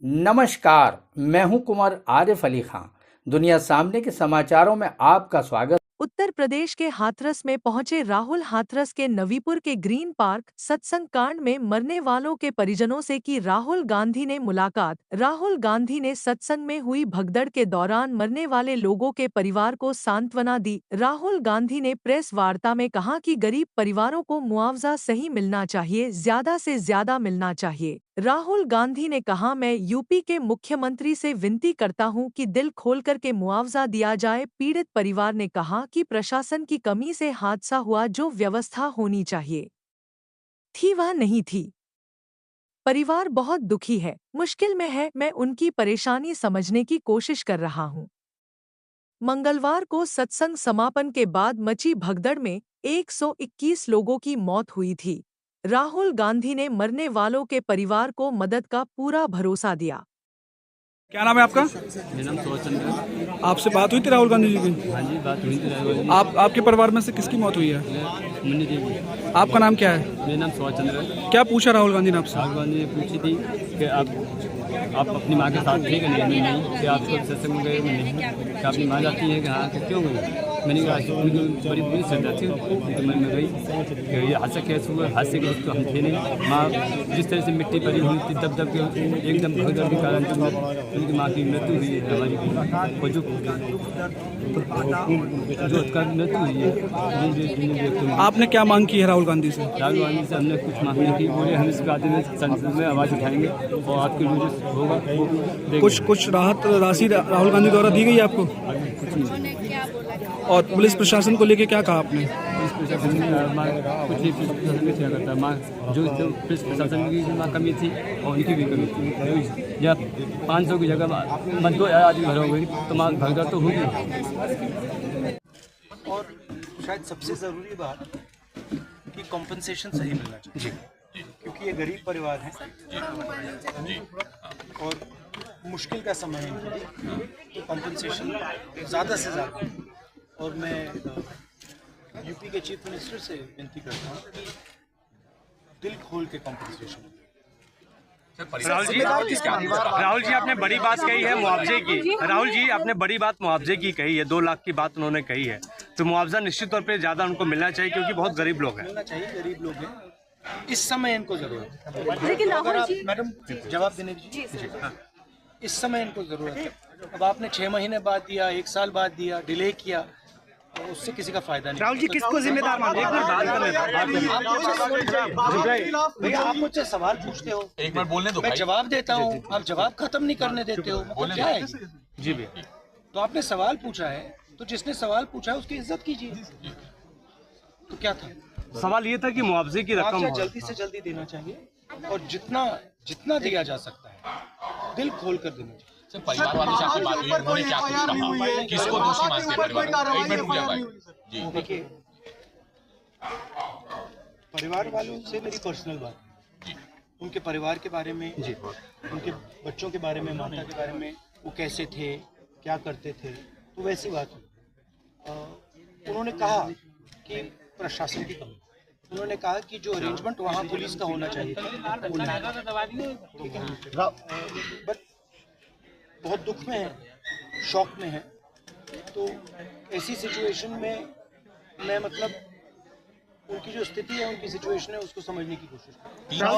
नमस्कार, मैं हूं कुमार आरिफ अली खां। दुनिया सामने के समाचारों में आपका स्वागत। उत्तर प्रदेश के हाथरस में पहुंचे राहुल। हाथरस के नवीपुर के ग्रीन पार्क सत्संग कांड में मरने वालों के परिजनों से की राहुल गांधी ने मुलाकात। राहुल गांधी ने सत्संग में हुई भगदड़ के दौरान मरने वाले लोगों के परिवार को सांत्वना दी। राहुल गांधी ने प्रेस वार्ता में कहा कि गरीब परिवारों को मुआवजा सही मिलना चाहिए, ज्यादा से ज्यादा मिलना चाहिए। राहुल गांधी ने कहा, मैं यूपी के मुख्यमंत्री से विनती करता हूं कि दिल खोलकर के मुआवजा दिया जाए। पीड़ित परिवार ने कहा कि प्रशासन की कमी से हादसा हुआ, जो व्यवस्था होनी चाहिए थी वह नहीं थी। परिवार बहुत दुखी है, मुश्किल में है, मैं उनकी परेशानी समझने की कोशिश कर रहा हूं। मंगलवार को सत्संग समापन के बाद मची भगदड़ में 121 लोगों की मौत हुई थी। राहुल गांधी ने मरने वालों के परिवार को मदद का पूरा भरोसा दिया। क्या नाम है आपका? मेरा नाम सुभाष चंद्र है। आपसे बात हुई थी राहुल गांधी जी की? हाँ जी, बात हुई थी राहुल गांधी। आपके परिवार में से किसकी मौत हुई है? मुन्नी देवी। आपका नाम क्या है? मेरा नाम सुभाष चंद्र है। क्या पूछा राहुल गांधी ने आपसे? राहुल गांधी ने पूछी थी कि आप अपनी माँ के साथ थे कि नहीं, कि आप सत्संग में गए नहीं, कि आपकी माँ जाती है कि हाँ, कि क्यों गई? मैंने कहा उनकी बड़ी बुरी श्रद्धा थी, तो मैं गई कि ये हादसा कैसे हुआ। हादसे के वक्त तो हम थे नहीं। माँ जिस तरह से मिट्टी पड़ी हुई थी, दब दब के एकदम भगदड़ के कारण जो उनकी माँ की मृत्यु हुई है, हमारी और जो उसका मृत्यु हुई है। आपने क्या मांग की है राहुल गांधी से? राहुल गांधी से हमने कुछ मांग नहीं की। बोले हम इस बात में संसद में आवाज़ उठाएंगे और आपके जो होगा वो देंगे। कुछ राहत राशि राहुल गांधी द्वारा दी गई आपको? कुछ नहीं। और पुलिस प्रशासन को लेके क्या कहा आपने? पुलिस प्रशासन कुछ नहीं, पुलिस प्रशासन में क्या करता माँ, जो पुलिस प्रशासन की माँ कमी थी और उनकी भी कमी थी। जब 500 की जगह मत 2000 आदमी भर हो गई तो माँ भगदड़ तो होगी। और शायद सबसे ज़रूरी बात कि कॉम्पनसेशन सही मिलना चाहिए जी, क्योंकि ये गरीब परिवार हैं और मुश्किल का समय है, तो कॉम्पनसेशन ज़्यादा से ज़्यादा। और मैं यूपी के चीफ मिनिस्टर से विनती करता हूँ कि दिल खोल के कॉम्पनसेशन। राहुल जी आपने बड़ी बात कही है मुआवजे की। राहुल जी आपने बड़ी बात मुआवजे की कही है, 2 लाख की बात उन्होंने कही है, तो मुआवजा निश्चित तौर पे ज़्यादा उनको मिलना चाहिए, क्योंकि बहुत गरीब लोग हैं। मिलना चाहिए, गरीब लोग हैं, इस समय इनको ज़रूरत है। लेकिन अगर आप मैडम जवाब देने दीजिए। हाँ, इस समय इनको ज़रूरत है। अब आपने 6 महीने बाद दिया, 1 साल बाद दिया, डिले किया, तो उससे किसी का फायदा नहीं। राहुल जी किसको जिम्मेदार मानते हैं? भैया आप मुझसे सवाल पूछते हो, एक बार बोलने दो, मैं जवाब देता हूँ, आप जवाब खत्म नहीं करने देते हो, मतलब क्या है? जी भैया, तो आपने सवाल पूछा है, तो जिसने सवाल पूछा है उसकी इज्जत कीजिए। तो क्या था सवाल ये था कि मुआवजे की रकम जल्दी से जल्दी देना चाहिए और जितना दिया जा सकता है दिल खोल कर देना चाहिए। परिवार वालों से आपकी बात हुई, उन्होंने क्या कुछ कहा? किसको दोषी मानते हैं परिवार? एक मिनट रुक जाओ भाई जी। देखिए, परिवार वालों से मेरी पर्सनल बात है, उनके परिवार के बारे में, उनके बच्चों के बारे में, माता के बारे में, वो कैसे थे, क्या करते थे, तो वैसी बात है। उन्होंने कहा कि प्रशासन की कमी, उन्होंने कहा कि जो अरेंजमेंट वहाँ पुलिस का होना चाहिए था वो नहीं। बट बहुत दुख में है, शॉक में है, तो ऐसी सिचुएशन में मैं मतलब उनकी जो स्थिति है, उनकी सिचुएशन है, उसको समझने की कोशिश करूँ।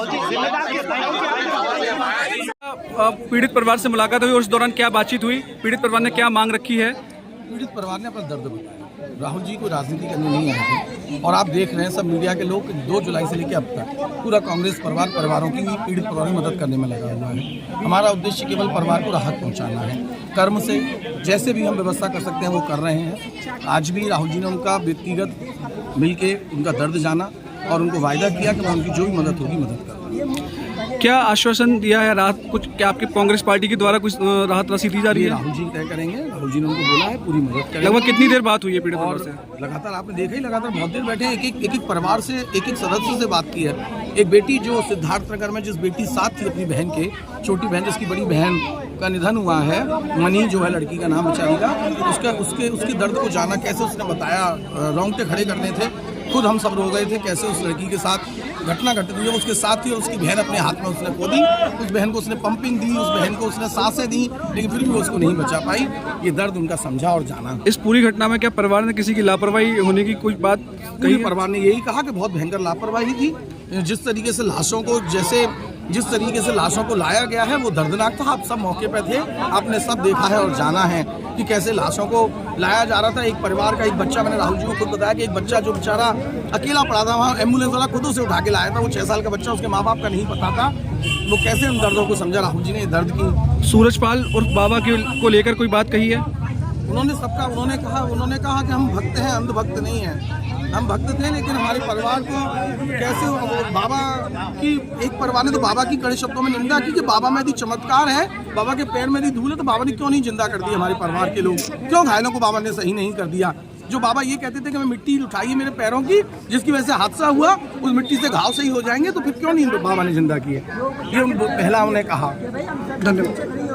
पीड़ित परिवार से मुलाकात हुई और उस दौरान क्या बातचीत हुई? पीड़ित परिवार ने क्या मांग रखी है? पीड़ित परिवार ने अपना दर्द बताया। राहुल जी को राजनीति करने नहीं आए थे और आप देख रहे हैं सब मीडिया के लोग 2 जुलाई से लेकर अब तक पूरा कांग्रेस परिवारों की, पीड़ित परिवारों की मदद करने में लगा हुआ है। हमारा उद्देश्य केवल परिवार को राहत पहुंचाना है। कर्म से जैसे भी हम व्यवस्था कर सकते हैं वो कर रहे हैं। आज भी राहुल जी ने उनका व्यक्तिगत मिलके उनका दर्द जाना और उनको वायदा किया कि मैं उनकी जो भी मदद होगी मदद करूँगा। क्या आश्वासन दिया है राहत कुछ? क्या आपकी कांग्रेस पार्टी के द्वारा कुछ राहत राशि दी जा रही है? राहुल जी तय करेंगे। राहुल जी ने उनको बोला है पूरी मदद करेंगे। लगभग कितनी देर बात हुई है पीड़ित परिवार से? लगातार आपने देखा ही, लगातार बहुत देर बैठे। एक परिवार से, एक सदस्य से बात की है। एक बेटी जो सिद्धार्थ नगर में, जिस बेटी साथ थी अपनी बहन के, छोटी बहन जिसकी बड़ी बहन का निधन हुआ है, मनी जो है लड़की का नाम बेचारी का, उसके दर्द को जाना, कैसे उसने बताया, रोंगटे खड़े करने थे, खुद हम सब रो गए थे, कैसे उस लड़की के साथ घटना घटित हुई है उसके साथ ही, और उसकी बहन अपने हाथ में उसने खो दी। उस बहन को उसने पंपिंग दी, उस बहन को उसने सांसें दी, लेकिन फिर भी वो उसको नहीं बचा पाई। ये दर्द उनका समझा और जाना। इस पूरी घटना में क्या परिवार ने किसी की लापरवाही होने की कोई बात कही है? परिवार ने यही कहा कि बहुत भयंकर लापरवाही थी। जिस तरीके से लाशों को लाया गया है वो दर्दनाक था। आप सब मौके पे थे, आपने सब देखा है और जाना है कि कैसे लाशों को लाया जा रहा था। एक परिवार का एक बच्चा, मैंने राहुल जी को खुद बताया कि एक बच्चा जो बेचारा अकेला पड़ा था, वहाँ एम्बुलेंस वाला खुद उसे उठा के लाया था। वो 6 साल का बच्चा, उसके माँ बाप का नहीं पता था। वो कैसे उन दर्दों को समझा राहुल जी ने, दर्द की। सूरजपाल और बाबा को लेकर कोई बात कही है? उन्होंने कहा कि हम भक्त हैं, अंधभक्त नहीं हैं। हम भक्त थे, लेकिन हमारे परिवार को कैसे बाबा की, एक परिवार ने तो बाबा की कड़े शब्दों में निंदा की कि बाबा में यदि चमत्कार है, बाबा के पैर में यदि धूल है, तो बाबा ने क्यों नहीं जिंदा कर दिया हमारे परिवार के लोग, क्यों घायलों को बाबा ने सही नहीं कर दिया। जो बाबा ये कहते थे कि मैं मिट्टी उठाई है मेरे पैरों की, जिसकी वजह से हादसा हुआ, उस मिट्टी से घाव सही हो जाएंगे, तो फिर क्यों नहीं बाबा ने जिंदा किए। ये पहला उन्होंने कहा। धन्यवाद।